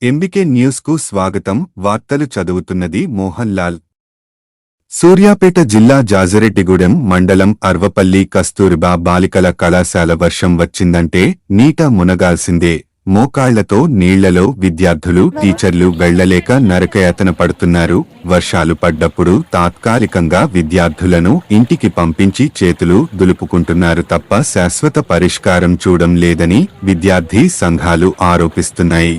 MBK news కు స్వాగతం. వార్తలు చదువుతున్నది మోహన్ లాల్. సూర్యాపేట జిల్లా జాజిరెడ్డిగూడెం మండలం అర్వపల్లి కస్తూరిబా బాలికల కళాశాల వర్షం వచ్చిందంటే నీట మునగాల్సిందే. మోకాళ్లతో నీళ్లలో విద్యార్థులు టీచర్లు వెళ్లలేక నరకయాతన పడుతున్నారు. వర్షాలు పడ్డప్పుడు తాత్కాలికంగా విద్యార్థులను ఇంటికి పంపించి చేతులు దులుపుకుంటున్నారు తప్ప శాశ్వత పరిష్కారం చూడం లేదని విద్యార్థి సంఘాలు ఆరోపిస్తున్నాయి.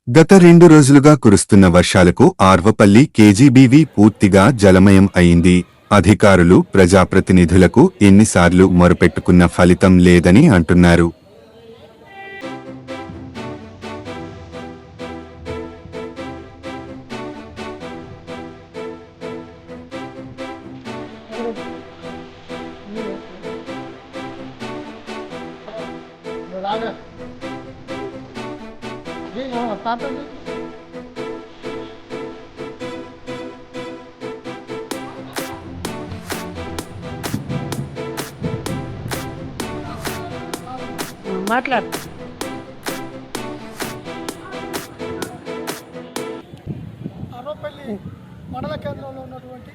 గత 2 రోజులుగా కురుస్తున్న వర్షాలకు ఆర్వపల్లి కేజీబీవీ పూర్తిగా జలమయం అయింది. అధికారులు ప్రజాప్రతినిధులకు ఎన్నిసార్లు మొరపెట్టుకున్న ఫలితం లేదని అంటున్నారు. మాట్లాడు. అర్వపల్లి మండల కేంద్రంలో ఉన్నటువంటి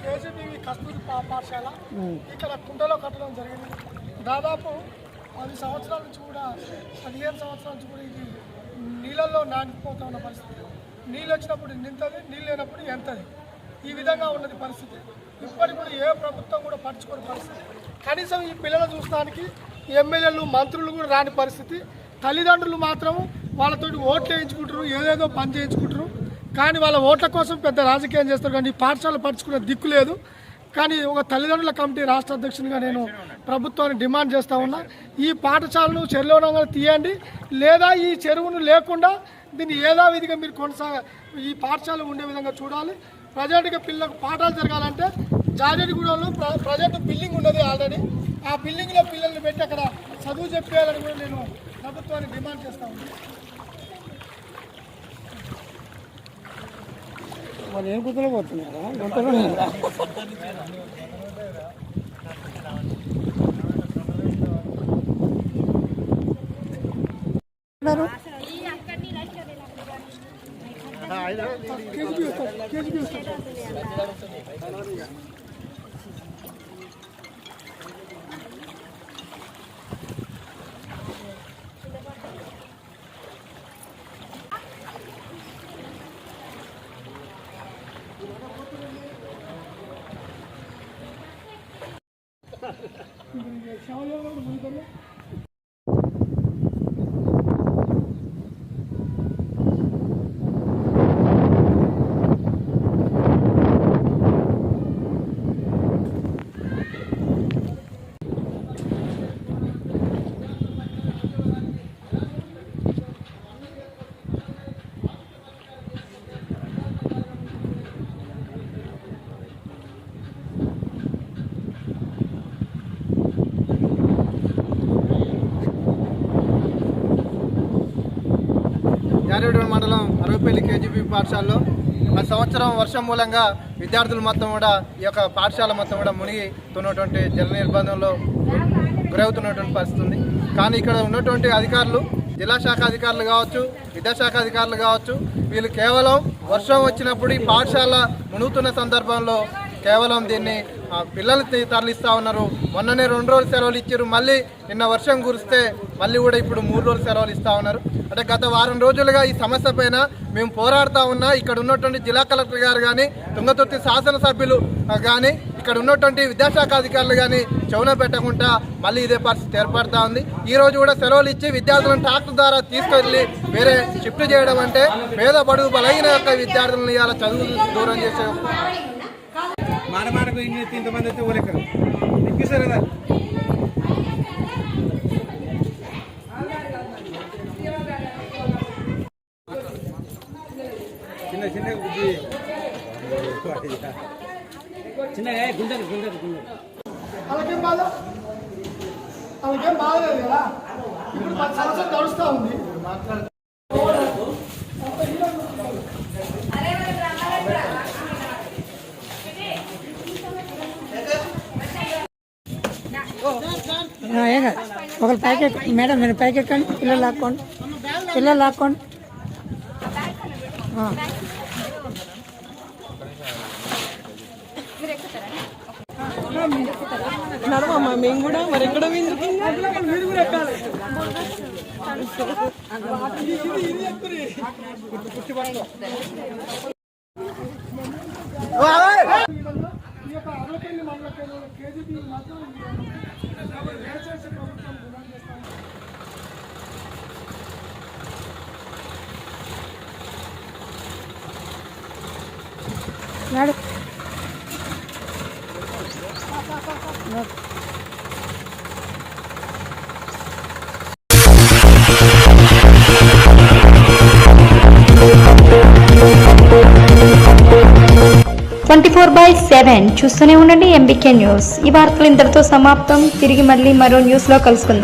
కేజీబీవీ కస్తూరి పాఠశాల ఇక్కడ కుంటలో కట్టడం జరిగింది. దాదాపు 10 సంవత్సరాల నుంచి కూడా 15 సంవత్సరాల నుంచి కూడా ఇది నీళ్ళల్లో నానిపోతూ ఉన్న పరిస్థితి. నీళ్ళు వచ్చినప్పుడు నింతది, నీళ్ళు లేనప్పుడు ఎంతది, ఈ విధంగా ఉన్నది పరిస్థితి. ఇప్పటికి కూడా ఏ ప్రభుత్వం కూడా పట్టించుకోని పరిస్థితి. కనీసం ఈ పిల్లలు చూడడానికి ఎమ్మెల్యేలు మంత్రులు కూడా రాని పరిస్థితి. తల్లిదండ్రులు మాత్రం వాళ్ళతోటి ఓట్లు వేయించుకుంటారు, ఏదేదో పని చేయించుకుంటారు. కానీ వాళ్ళ ఓట్ల కోసం పెద్ద రాజకీయం చేస్తారు. కానీ ఈ పాఠశాల పట్టించుకునే దిక్కు లేదు. కానీ ఒక తల్లిదండ్రుల కమిటీ రాష్ట్ర అధ్యక్షునిగా నేను ప్రభుత్వాన్ని డిమాండ్ చేస్తూ ఉన్నా, ఈ పాఠశాలను చెరువులో తీయండి, లేదా ఈ చెరువును లేకుండా దీన్ని యథావిధిగా మీరు ఈ పాఠశాల ఉండే విధంగా చూడాలి. ప్రజెంట్గా పిల్లలకు పాఠాలు జరగాలంటే జాజిరెడ్డిగూడెంలో ప్రజెంట్ బిల్డింగ్ ఉన్నది ఆల్రెడీ. ఆ బిల్డింగ్లో పిల్లల్ని పెట్టి అక్కడ చదువు చెప్పేయాలని కూడా నేను ప్రభుత్వాన్ని డిమాండ్ చేస్తూ ఉన్నాను. వాళ్ళు ఏం కుదరలో పోతున్నారా? జాజిరెడ్డిగూడెం మండలం అర్వపల్లి కేజీబీ పాఠశాలలో ఆ సంవత్సరం వర్షం మూలంగా విద్యార్థులు మొత్తం కూడా ఈ యొక్క పాఠశాల మొత్తం కూడా మునిగితున్నటువంటి జల నిర్బంధంలో గురవుతున్నటువంటి పరిస్థితి ఉంది. కానీ ఇక్కడ ఉన్నటువంటి అధికారులు, జిల్లా శాఖ అధికారులు కావచ్చు, విద్యాశాఖ అధికారులు కావచ్చు, వీళ్ళు కేవలం వర్షం వచ్చినప్పుడు ఈ పాఠశాల మునుగుతున్న సందర్భంలో కేవలం దీన్ని పిల్లల్ని తరలిస్తూ ఉన్నారు. మొన్ననే 2 రోజులు సెలవులు ఇచ్చారు, మళ్ళీ నిన్న వర్షం కురిస్తే మళ్ళీ కూడా ఇప్పుడు 3 రోజులు సెలవులు ఇస్తూ ఉన్నారు. అంటే గత వారం రోజులుగా ఈ సమస్య పైన మేము పోరాడుతూ ఉన్నా ఇక్కడ ఉన్నటువంటి జిల్లా కలెక్టర్ గారు కానీ, తుంగతుర్తి శాసనసభ్యులు కానీ, ఇక్కడ ఉన్నటువంటి విద్యాశాఖ అధికారులు కానీ చెవున పెట్టకుండా మళ్ళీ ఇదే పరిస్థితి ఏర్పడుతూ ఉంది. ఈ రోజు కూడా సెలవులు ఇచ్చి విద్యార్థులను ట్రాక్టర్ ద్వారా తీసుకెళ్ళి వేరే షిఫ్ట్ చేయడం అంటే పేద బడుగు బలహీన యొక్క విద్యార్థులను ఇవాళ చదువు దూరం చేసే మానమానకు ఇంతమంది అయితే ఊరెక్కరు ఎక్కిస్తారు కదా. చిన్న చిన్న బుద్ధి చిన్నగా గుండెలు గుండెలు గుండెలు వాళ్ళకేం బాధలేదు కదా. ఇప్పుడు 10 సంవత్సరాలు నడుస్తూ ఉంది. ఒకరు పైకి మేడం, మీరు పైకి ఎక్కండి, పిల్లలు లాక్కోండి, పిల్లలు లాక్కోండి. నడవమ్మా మేము కూడా మరి ఎక్కడ మీరు కూడా ఎక్కాలి. ఈ యొక్క అరవపల్లి మండల కేంద్రంలో కేజీబీ మాత్రం దయచేసి ప్రభుత్వం డిమాండ్ చేస్తాం. చూస్తూనే ఉండండి ఎంబీకే న్యూస్. ఈ వార్తలు ఇంతటితో సమాప్తం. తిరిగి మళ్ళీ మరో న్యూస్ లో కలుసుకుందాం.